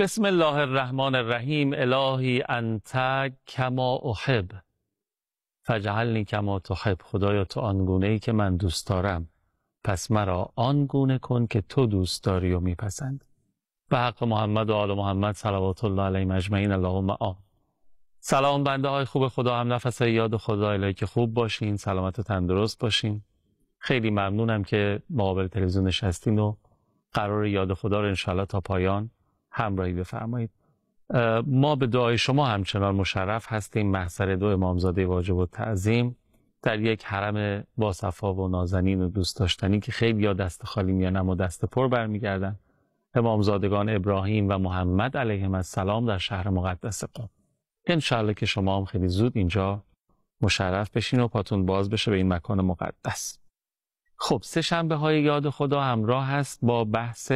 بسم الله الرحمن الرحیم. الهی انت کما احب فاجعلنی کما تحب. خدایا تو آنگونه‌ای که من دوست دارم، پس مرا آنگونه کن که تو دوست داری و میپسند. به حق محمد و آل محمد صلوات الله علیهم اجمعین. اللهم آمین. سلام بنده های خوب خدا، هم نفس یاد خدا. الهی که خوب باشین، سلامت و تندرست باشین. خیلی ممنونم که مقابل تلویزیون نشستین و قرار یاد خدا رو انشالله تا پایان همراهی بفرمایید. ما به دعای شما همچنان مشرف هستیم. محضر دو امامزاده واجب التعظیم در یک حرم با صفا و نازنین و دوست داشتنی که خیلی یا دست خالی میان اما دست پر برمیگردن. امامزادگان ابراهیم و محمد علیهم السلام در شهر مقدس قم. انشالله که شما هم خیلی زود اینجا مشرف بشین و پاتون باز بشه به این مکان مقدس. خب، سه شنبه های یاد خدا همراه هست با بحث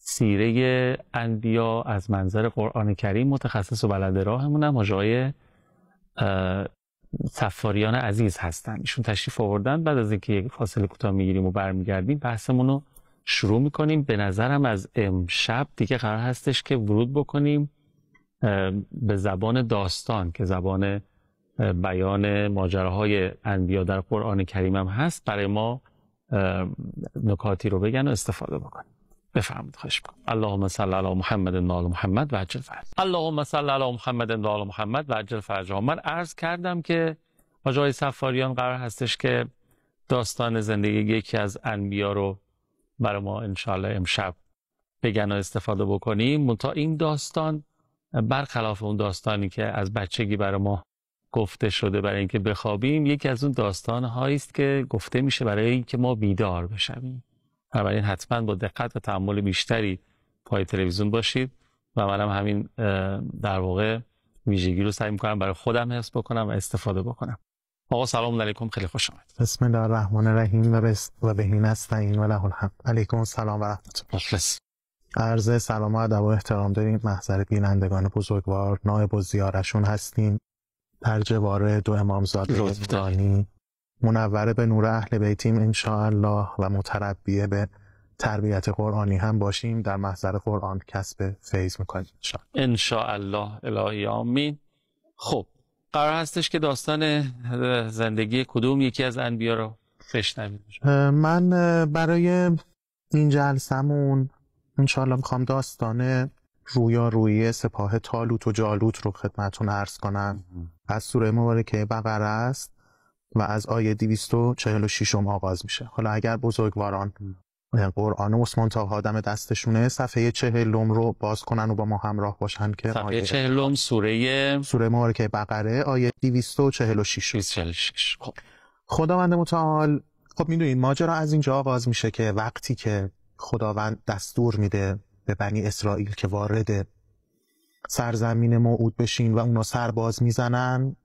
سیره انبیا از منظر قرآن کریم. متخصص و بلد راهمون هم آقای صفاریان عزیز هستن. ایشون تشریف آوردن. بعد از اینکه یک فاصله کوتاه میگیریم و برمیگردیم بحثمون رو شروع میکنیم. به نظرم از امشب دیگه قرار هستش که ورود بکنیم به زبان داستان که زبان بیان ماجراهای انبیا در قرآن کریم هم هست. برای ما نکاتی رو بگن و استفاده بکنیم. بفرمایید، خواهش می‌کنم. اللهم صل علی محمد و آل محمد و عجل فرجهم. اللهم صل علی محمد و آل محمد و عجل فرجهم. من عرض کردم که آقای صفاریان قرار هستش که داستان زندگی یکی از انبیا رو برای ما انشالله امشب بگن و استفاده بکنیم. منتها این داستان برخلاف اون داستانی که از بچگی برای ما گفته شده برای اینکه بخوابیم، یکی از اون داستان‌هایی است که گفته میشه برای اینکه ما بیدار بشویم. بنابراین حتما با دقت و تأمل بیشتری پای تلویزیون باشید و منم همین در واقع ویژگی رو سعی می‌کنم برای خودم حفظ بکنم و استفاده بکنم. آقا سلام علیکم، خیلی خوش آمد. بسم الله الرحمن الرحیم و بهی نستعین و له الحمد. علیکم السلام و رحمت الله. عرض سلام و ادب و احترام داریم محضر بینندگان بزرگوار. نایب الزیارشون هستیم در جوار دو امامزاده دانی منور به نور اهل بیتیم انشاءالله و متربیه به تربیت قرآنی هم باشیم. در محضر قرآن کسب فیض میکنیم انشاءالله. الهی آمین. خب، قرار هستش که داستان زندگی کدوم یکی از انبیا رو بشنویم؟ من برای این جلسمون انشاءالله میخوام داستان رویارویی سپاه طالوت و جالوت رو خدمتون عرض کنم. از سوره مبارکه بقره است و از آیه 246 آغاز میشه. حالا اگر بزرگواران قرآن عثمان طاها دم دستشونه صفحه 40 رو باز کنن و با ما همراه باشن که صفحه 40 سوره مبارکه بقره آیه 246. خداوند متعال، خب میدونید ماجرا از اینجا آغاز میشه که وقتی که خداوند دستور میده به بنی اسرائیل که وارد سرزمین موعود بشین و اونا سرباز میزنن،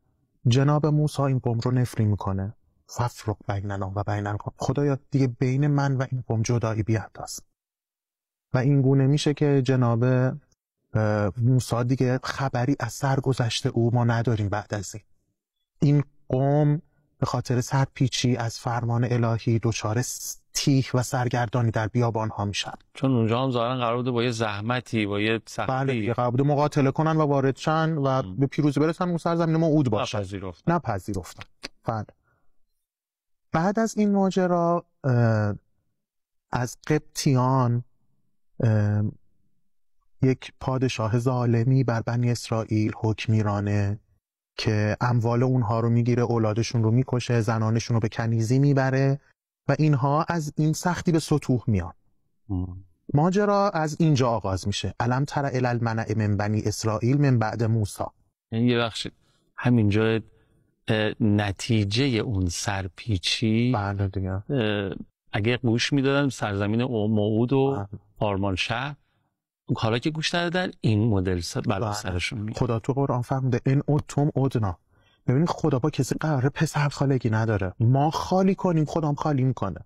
جناب موسی این قوم رو نفرین میکنه. ففرق بیننا و بین القوم. خدایا دیگه بین من و این قوم جدایی بیانداز. و این گونه میشه که جناب موسی دیگه خبری از سرگذشت او ما نداریم. بعد از این قوم به خاطر سرپیچی از فرمان الهی دچار تیه و سرگردانی در بیابان ها میشن، چون اونجا هم ظاهرا قرار بوده با یه زحمتی با یه سختی بله قرار بوده مقاتله کنن و وارد شن و به پیروزی برسن اون سرزمین موعود باشن. نپذیرفتن. بله. بعد از این ماجرا از قبطیان یک پادشاه ظالمی بر بنی اسرائیل حکم میرانه که اموال اونها رو میگیره، اولادشون رو میکشه، زنانشون رو به کنیزی میبره و اینها از این سختی به سطوح میان. ماجرا از اینجا آغاز میشه. الم تر الی الملأ من بنی اسرائیل من بعد موسی. یه بخشید همینجا نتیجه اون سرپیچی. بله دیگه. اگه گوش میدادن سرزمین موعود و آرمانشهر، حالا که گوش ندادن این مدل بلا سرشون میاد. خدا تو قرآن فرموده ان اتم ادنا. ببینید خدا با کسی قراره پسر خالگی نداره. ما خالی کنیم خدا هم خالی میکنه.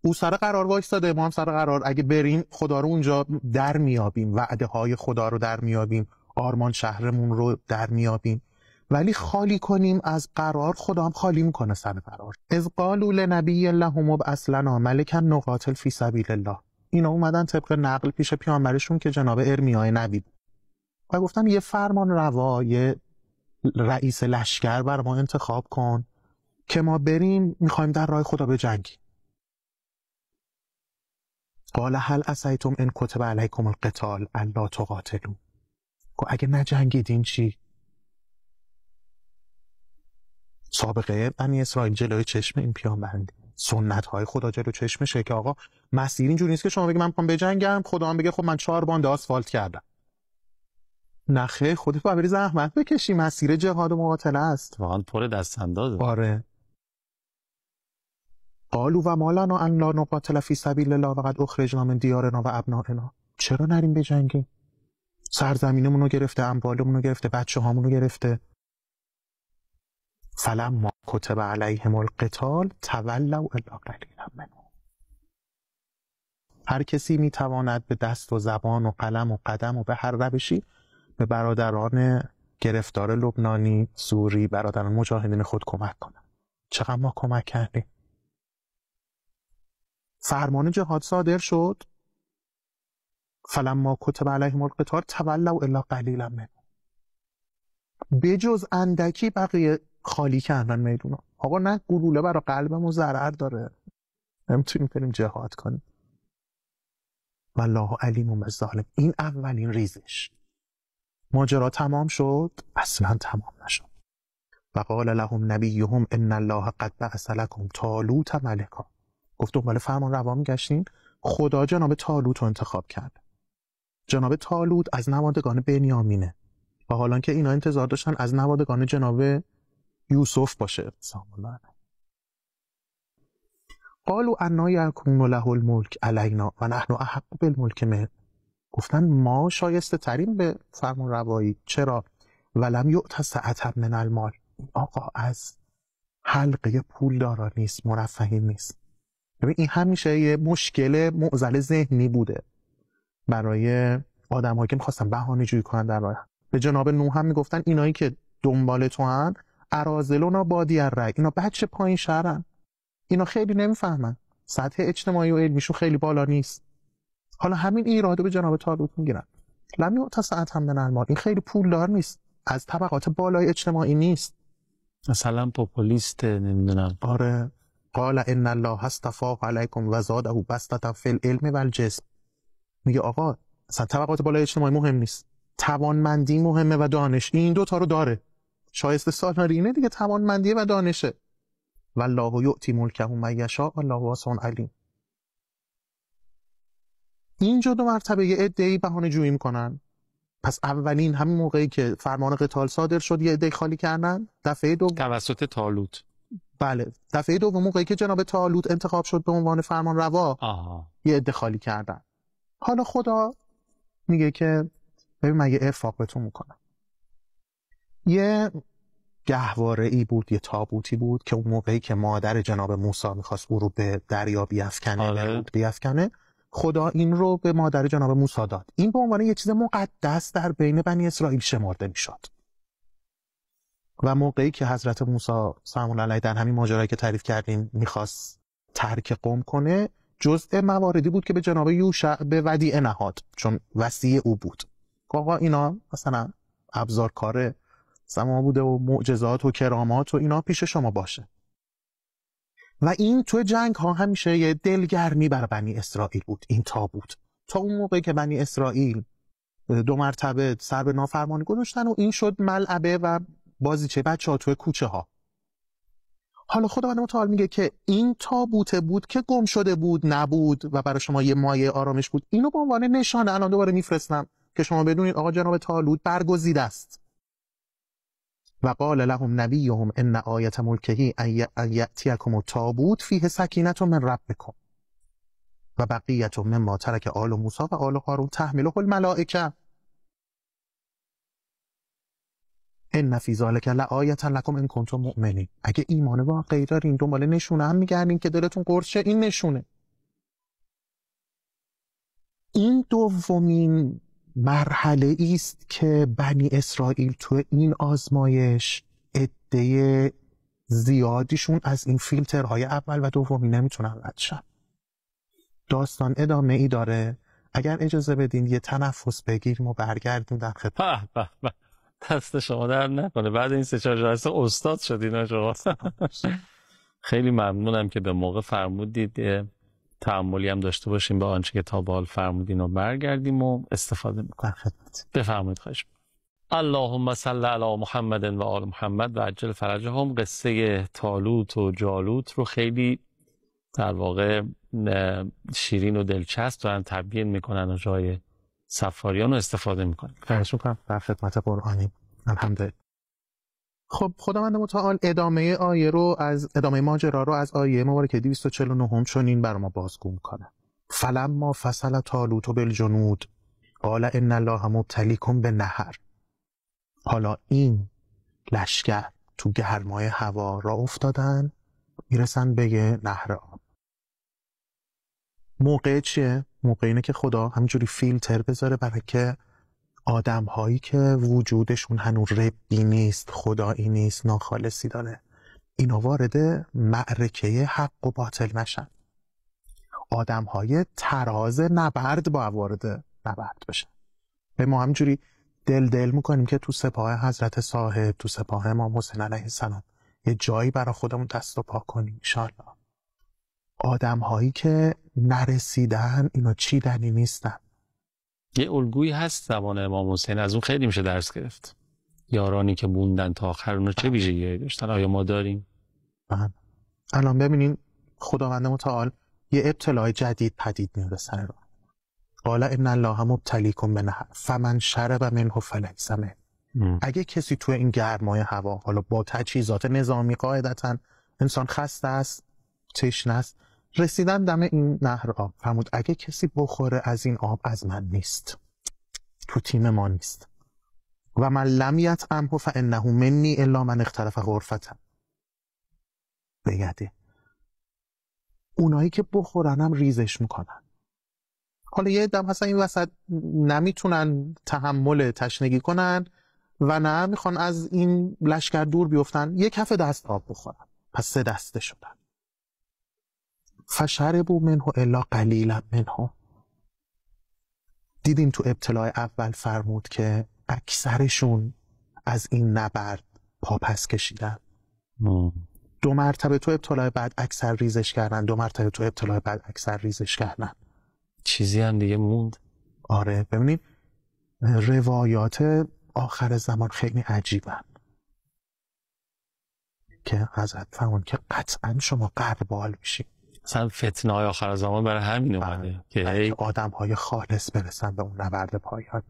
او سر قرار وایستاده، ما هم سر قرار اگه بریم خدا رو اونجا در میابیم، وعده های خدا رو در میابیم، آرمان شهرمون رو در میابیم. ولی خالی کنیم از قرار خدا هم خالی میکنه سر قرار. اذ قالوا لنبی لهم ابعث لنا ملکا نقاتل فی سبیل الله. اینا اومدن طبق نقل پیش پیامبرشون که جناب ارمیا نبی و گفتن یه فرمان روا، یه رئیس لشکر بر ما انتخاب کن که ما بریم میخوایم در راه خدا بجنگیم. قال هل عصیتم ان کتب علیکم القتال الا تقاتلوا. اگه نجنگیدین چی؟ سابقه بنی اسرائیل جلوی چشم این پیامبر، سنت های خدا جلوی چشمشه که آقا مسیر اینجوری نیست که شما بگی من میخوام بجنگم، خدا هم بگه خب من 4 باند آسفالت کردم. نخه خودت باید بری زحمت بکشی، مسیر جهاد و مقاتله است. واقعا پر دست اندازه. آره. قالوا و ما لنا ان لا نقاتل فی سبیل الله وقد اخرجنا من دیارنا و ابنائنا. چرا نریم بجنگیم؟ سرزمینمون رو گرفته، اموالمون رو گرفته، بچه‌هامون رو گرفته. فلما کتب علیهم القتال تولوا الا قلیلا منهم. هر کسی میتواند به دست و زبان و قلم و قدم و به هر روشی به برادران گرفتار لبنانی، سوری، برادران مجاهدین خود کمک کنند. چقدر ما کمک کردیم؟ فرمان جهاد صادر شد. فلما کتب علیهم القتال تولوا الا قلیلا منهم. بجز اندکی بقیه خالی کردن میدونا. آقا نه گلوله برای قلبمون ضرر داره، نمیتونیم بریم جهاد کنیم. والله علیم بالظالم. این اولین ریزش. ماجرا تمام شد؟ اصلا تمام نشد. و قال لهم نبیهم ان الله قد بعث لكم طالوت ملکا. گفت دنبال فرمان روا میگشتین، خدا جناب طالوت رو انتخاب کرد. جناب طالوت از نوادگان بنیامینه و حالا که اینا انتظار داشتن از نوادگان جناب یوسف باشه. سلام الله علیه. قالوا انا یکون له الملک علینا و نحن احق بالملک منه. گفتن ما شایسته ترین به فرمان روایی. چرا؟ ولم یؤت سعة من المال. آقا از حلقه پول دارا نیست، مرفهی نیست. ببین این همیشه یه مشکل معضل ذهنی بوده برای آدم‌هایی که می‌خواستن بهانه جویی کنن در راه. به جناب نوح هم میگفتن اینایی که دنبال تو هن اراذلنا بادی الرأی، اینا بچه پایین شهرن، اینا خیلی نمیفهمن، سطح اجتماعی و علمیشون خیلی بالا نیست. حالا همین ایرادو به جناب طالوت میگیرن. لم یؤت سعة من المال. این خیلی پولدار نیست، از طبقات بالای اجتماعی نیست، مثلا پوپولیست، نمیدونم. آره. قال ان الله اصطفاه علیکم و زاده بسطة فی العلم والجسم. میگه آقا اصلا طبقات بالای اجتماعی مهم نیست، توانمندی مهمه و دانش. این دوتا رو داره. شایسته سالاری اینه دیگه، توانمندی و دانشه. والله یؤتی ملکه من یشاء والله واسع علیم. اینجا 2 مرتبه یه عده‌ای بهانه جویی میکنن. پس اولین همین موقعی که فرمان قتال صادر شد یه عده‌ای خالی کردن. دفعه دوم توسط طالوت. بله. دفعه دوم موقعی که جناب طالوت انتخاب شد به عنوان فرمان روا، یه عده خالی کردن. حالا خدا میگه که ببین من یه ارفاق بهتون میکنم. یه گهواره ای بود، یه تابوتی بود که اون موقعی که مادر جناب موسی میخواست او رو به دریا بیفکنه، خدا این رو به مادر جناب موسی داد. این به عنوان یه چیز مقدس در بین بنی اسرائیل شمرده میشد. و موقعی که حضرت موسی سلام الله علیه در همین ماجرایی که تعریف کردیم میخواست ترک قوم کنه، جزء مواردی بود که به جناب یوشع به ودیعه نهاد، چون وصی او بود. آقا اینا مثلا ابزار کار سما بوده و معجزات و کرامات و اینا پیش شما باشه. و این تو جنگ ها همیشه یه دلگرمی بر بنی اسرائیل بود. این تابوت تا اون موقعی که بنی اسرائیل 2 مرتبه سر به نافرمانی گذاشتن و این شد ملعبه و بازیچه بچه ها توی کوچه ها. حالا خداوند متعال میگه که این تابوته بود که گم شده بود، نبود و برای شما یه مایه آرامش بود. اینو به عنوان نشانه الان دوباره میفرستم که شما بدونید آقا جناب طالوت برگزیده است. و قال لهم نبیهم ان آیت ملکه ان یأتیکم التابوت فیه سکینة من ربکم و بقیة مما ترک آل موسی و آل هارون تحمله الملائکه ان فی ذلک لآیة لکم ان کنتم مؤمنین. اگه ایمان واقعی دارین دنبال نشونه هم میگردین که دلتون قرص شه، این نشونه. این دومین مرحله است که بنی اسرائیل تو این آزمایش عده زیادیشون از این فیلترهای اول و دومی نمیتونن رد شن. داستان ادامه ای داره. اگر اجازه بدین یه تنفس بگیریم و برگردیم در خدمت. به به، دست شما در نکنه، بعد این 3-4 جلسه استاد شدین شما. خیلی ممنونم که به موقع فرمودید. تأملی هم داشته باشیم به آنچه که تا به حال فرمودین و برگردیم و استفاده میکنیم. بفرمایید. خواهش می‌کنم. اللهم صل علی محمد و آل محمد و عجل فرجهم. قصه طالوت و جالوت رو خیلی در واقع شیرین و دلچسب دارن تبیین میکنن و جای سفاریان رو استفاده میکنن. خواهش میکنم. در خدمت قرآنی. الحمدلله. خب خداوند متعال ادامه ماجرا رو از آیه مبارکه 249 چنین بر ما بازگو میکنه. فلما فصل طالوت بالجنود قال ان الله مبتلیکم بنهر. حالا این لشکر تو گرمای هوا را افتادن، میرسن به نهر آب. موقع چیه؟ موقع اینه که خدا همینجوری فیلتر بذاره برای که آدم هایی که وجودشون هنوز ربی نیست، خدایی نیست، ناخالصی داره، اینا وارد معرکه حق و باطل نشن. آدم های تراز نبرد با وارد نبرد بشن. به ما همینجوری دل میکنیم که تو سپاه حضرت صاحب، تو سپاه امام حسین علیه السلام یه جایی برای خودمون دست و پا کنیم انشالله. آدم هایی که نرسیدن اینا چیدنی نیستن. یه الگویی هست زمان امام حسین، از اون خیلی میشه درس گرفت. یارانی که موندن تا آخر اونا چه ویژگی‌هایی داشتن؟ آیا ما داریم؟ الان ببینین خداوند متعال یه ابتلای جدید پدید میاره سر راه. قال ان الله مبتلیکم بنهر فمن شرب منه فلیس منه. اگه کسی تو این گرمای هوا، حالا با تجهیزات نظامی، قاعدتا انسان خسته است، تشنه است، رسیدن دم این نهر آب، فرمود اگه کسی بخوره از این آب از من نیست، تو تیم ما نیست. و من لم یطعمه فانه منی الا من اغترف غرفة. بگده اونایی که بخورنم ریزش میکنن. حالا یه دم هستن این وسط نمیتونن تحمل تشنگی کنن و نه میخوان از این لشکر دور بیفتن، یک کف دست آب بخورن، پس 3 دسته شدن. فشربوا منه الا قلیلا منه. دیدیم تو ابتلای اول فرمود که اکثرشون از این نبرد پاپس کشیدن. 2 مرتبه تو ابتلای بعد اکثر ریزش کردن، 2 مرتبه تو ابتلای بعد اکثر ریزش کردن. چیزی هم دیگه موند. آره ببینید روایات آخر زمان خیلی عجیبن که حضرت فرمون که قطعا شما غربال میشید. مثلا فتنه های آخر زمان برای همین اومده که آدم های خالص برسن به اون نبرد پایان.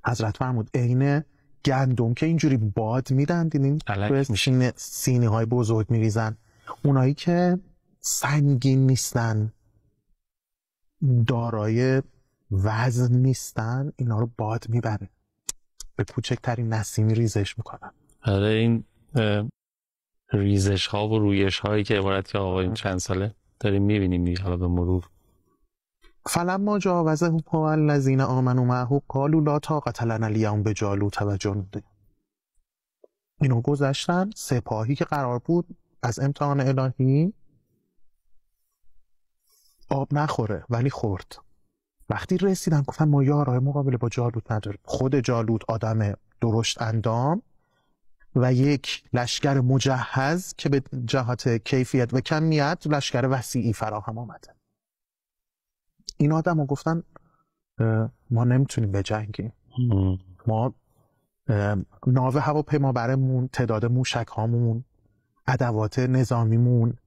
حضرت فرمود عین گندم که اینجوری باد میدن، دیدین توی سینی های بزرگ میریزن، اونایی که سنگین نیستن، دارای وزن نیستن، اینا رو باد میبره، به کوچکترین نسیمی ریزش میکنن. آره این ریزش ها و رویش هایی که عبارت که آقا این چند ساله داریم میبینیم دیگه، حالا به مرور. فلما جاوزه هو الذین آمنوا معه قالوا لا طاقة لنا اليوم بجالوت و جنوده. اینو گذشتن، سپاهی که قرار بود از امتحان الهی آب نخوره ولی خورد. وقتی رسیدن گفتن ما یارای مقابله با جالوت نداریم. خود جالوت آدم درشت اندام و یک لشکر مجهز که به جهت کیفیت و کمیت لشکر وسیعی فراهم آمده. این آدم ها گفتن ما نمیتونیم بجنگیم. ما ناو هواپیمابرمون، تعداد موشک هامون، ادوات نظامیمون،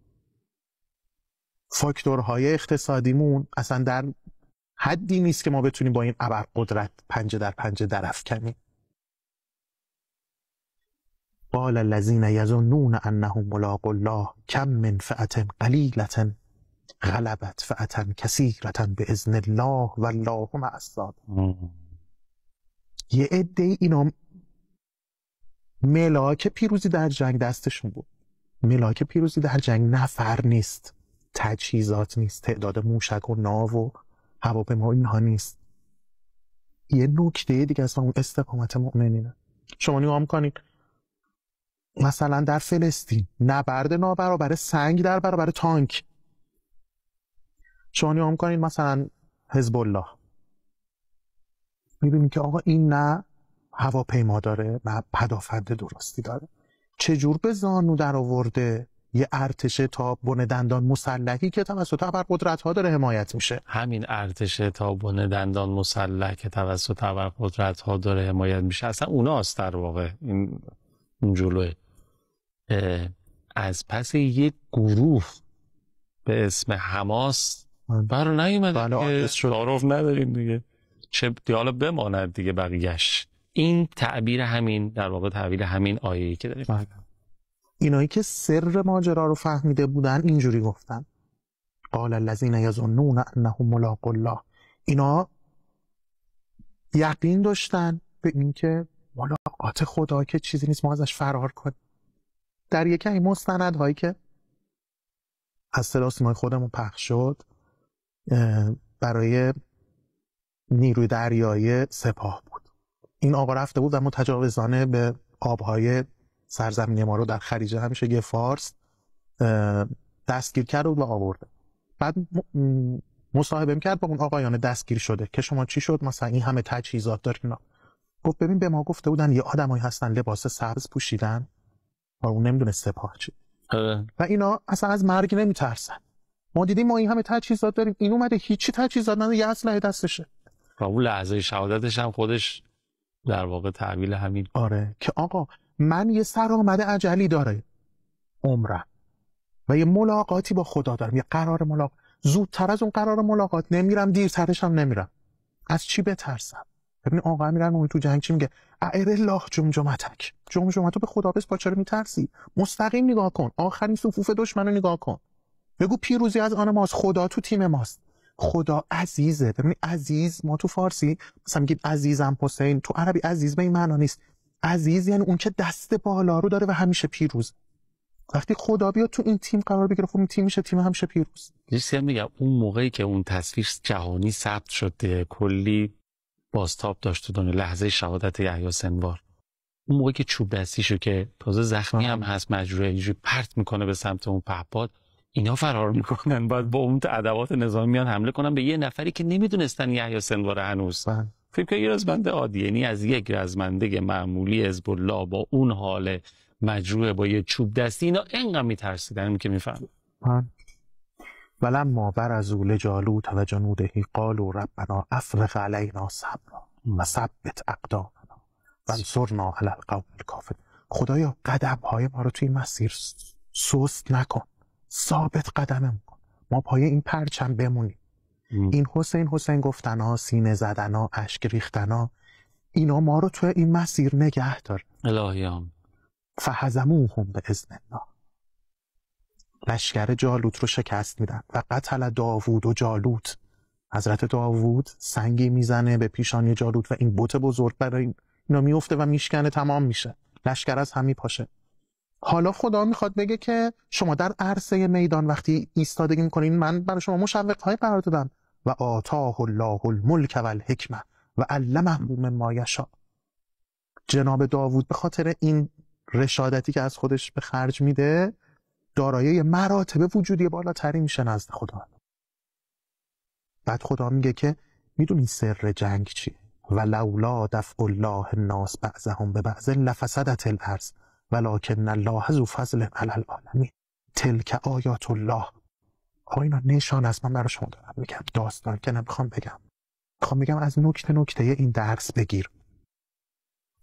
فاکتورهای اقتصادیمون اصلا در حدی نیست که ما بتونیم با این ابرقدرت پنجه در پنجه درافکنیم. قال الذين يظنون انهم ملاقو الله كم من فئة قلیلة غلبت فئة کثیرة باذن الله والله مع الصابرین. یه عده اینا ملاک پیروزی در جنگ دستشون بود. ملاک پیروزی در جنگ نفر نیست، تجهیزات نیست، تعداد موشک و ناو و هواپیما اینها نیست. یه نکته دیگه از اون استقامت مؤمنینه. شما نگاه کنید مثلا در فلسطین نبرد نابرابر سنگ در برابر تانک. شما نگاه میکنید مثلا حزب الله، میبینید که آقا این نه هواپیما داره نه پدافند درستی داره، چجور به زانو در آورده یه ارتش تا بن دندان مسلحی که توسط ابرقدرت‌ها داره حمایت میشه. همین ارتش تا بن دندان مسلح که توسط ابرقدرت‌ها داره حمایت میشه اصلا اوناست در واقع. این جلوه از پس یک گروه به اسم حماس برای نیومده که تعارف نداریم دیگه، چه دیالا بماند دیگه بقیهش. این تعبیر همین در واقع تعبیر همین آیه‌ای که داریم. اینایی که سر ماجرا رو فهمیده بودن اینجوری گفتن قال الذین یظنون انهم ملاقو الله، اینا یقین داشتن به اینکه ملاقات خدا که چیزی نیست ما ازش فرار کنیم. در یکی این مستندهایی که از صدا و سیمای خودمون پخش شد برای نیروی دریایی سپاه بود، این آقا رفته بود و متجاوزانه به آبهای سرزمین ما رو در خلیج همیشگی فارس دستگیر کرد و آورده. بعد مصاحبه میکرد با اون آقایان دستگیر شده که شما چی شد، مثلا این همه تجهیزات دارین. گفت ببین به ما گفته بودن یه آدمایی هستن لباس سبز پوشیدن و اون نمیدونه سپاه چی و اینا اصلا از مرگ نمیترسن. ما دیدیم ما این همه تجهیزات داریم، این اومده هیچی تجهیزات نداره، یه اسلحه دستشه. و اون لحظه شهادتش هم خودش در واقع تعبیر همین. آره که آقا من یه سرآمد اجلی داره عمرم و یه ملاقاتی با خدا دارم، یه قرار ملاقات، زودتر از اون قرار ملاقات نمیرم، دیرترش هم نمیرم. از چی بترسم؟ ببین آقا امیرالمومنین تو جنگ چی میگه؟ اعر الله جمجمتک، جمجمتو به خدا بس، چرا میترسی؟ مستقیم نگاه کن، آخرین صفوف دشمنو نگاه کن، بگو پیروزی از آن ماست، خدا تو تیم ماست، خدا عزیزه. ببین عزیز، ما تو فارسی مثلا میگیم عزیزم حسین، تو عربی عزیز به این معنا نیست. عزیز یعنی اون که دست بالا رو داره و همیشه پیروز. وقتی خدا بیاد تو این تیم قرار بگیره، خب این تیم میشه تیم همیشه پیروز. یه میگم اون موقعی که اون تصویر جهانی ثبت شده کلی بازتاب داشت دونه لحظه شهادت یحیی سنوار، اون موقعی که چوب دستیشو که تازه زخمی هم هست مجروحه اینجوری پرت میکنه به سمت اون پهپاد، اینا فرار میکنن، بعد با اون ادوات نظامی میان حمله کنن به یه نفری که نمیدونستن یحیی سنوار هنوز. فکر کنم یه رزمنده عادی، یعنی از یک رزمنده معمولی حزب الله با اون حال مجروح با یه چوب دستی اینا اینقدر میترسیدن که میفهمن. ولما برزوا لجالوت و جنوده قالوا ربنا افرغ علینا صبرا و ثبت اقدامنا وانصرنا علی القوم الکافرین. خدایا قدم‌های ما رو توی مسیر سست نکن، ثابت قدممون کن، ما پای این پرچم بمونیم. این حسین گفتنا، سینه زدنا، اشک ریختنا، اینا ما رو توی این مسیر نگه دار. الهیام فهزموهم باذن الله، لشکر جالوت رو شکست میدن. و قتل داوود و جالوت، حضرت داوود سنگی میزنه به پیشانی جالوت و این بت بزرگ برای اینا میفته و میشکنه، تمام میشه، لشکر از هم میپاشه. حالا خدا میخواد بگه که شما در عرصه میدان وقتی ایستادگی میکنین من برای شما مشوق‌های قرار دادم. و آتاه الله الملک و الحکمه و علمه مما یشاء. جناب داوود به خاطر این رشادتی که از خودش به خرج میده دارای مراتب وجودی بالاتری میشه نزد خدا. بعد خدا میگه که میدونی سر جنگ چیه؟ و لولا دفع الله الناس بعضهم ببعض لفسدت الارض ولکن الله ذو فضل علی العالمین تلک آیات الله. اینا نشان است. من برای شما دارم میگم، داستان که نمیخوام بگم، میخوام بگم از نکته این درس بگیر.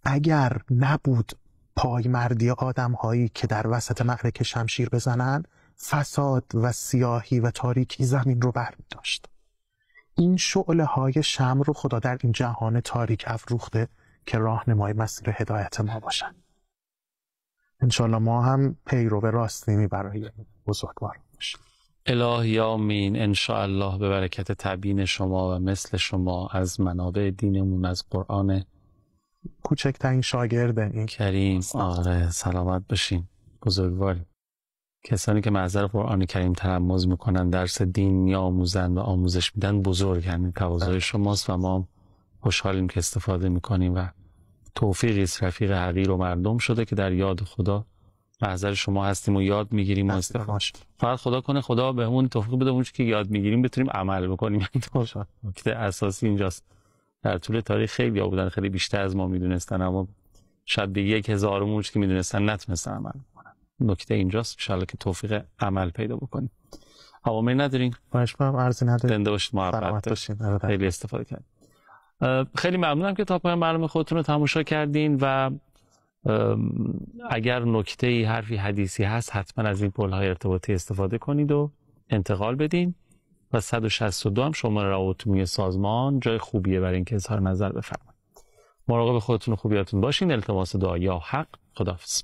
اگر نبود پایمردی آدم هایی که در وسط معرکه شمشیر بزنن، فساد و سیاهی و تاریکی زمین رو برمی داشت. این شعله های شمع رو خدا در این جهان تاریک افروخته که راهنمای مسیر هدایت ما باشن. انشالله ما هم پیرو راستینی برای بزرگوار باشیم. الهی آمین. انشاءالله به برکت تبیین شما و مثل شما از منابع دینمون، از قرآن کوچکترین شاگرد این کریم. آره سلامت باشین بزرگواری. کسانی که محضر قرآن کریم تلمذ میکنن، درس دین میآموزن و آموزش میدن، بزرگن. تواضع شماست و ما خوشحالیم که استفاده میکنیم و توفیقی است رفیق حقیر و مردم شده که در یاد خدا محضر شما هستیم و یاد میگیریم و استفاده. فقط خدا کنه خدا به اون توفیق بده اون چیزی که یاد میگیریم بتونیم عمل بکنیم. نکته اساسی اینجاست. در طول تاریخ خیلی بودن خیلی بیشتر از ما میدونستن، اما شاید به 1000 که میدونستن نتونستن عمل بکنن. نکته اینجاست، ان شاءالله که توفیق عمل پیدا بکنیم. هوامی ندارین؟ باش هم عرضی نداریم. زنده باشید، محبت باشید. خیلی استفاده کردیم. خیلی ممنونم که تا پایان برنامه خودتون رو تماشا کردین و اگر نکته‌ای، حرفی، حدیثی هست حتما از این پل‌های ارتباطی استفاده کنید و انتقال بدین. و 162 هم شماره روابط سازمان جای خوبیه برای اینکه اظهار نظر بفرمایید. مراقب خودتون و خوبیاتون باشین. التماس دعا یا حق. خداحافظ.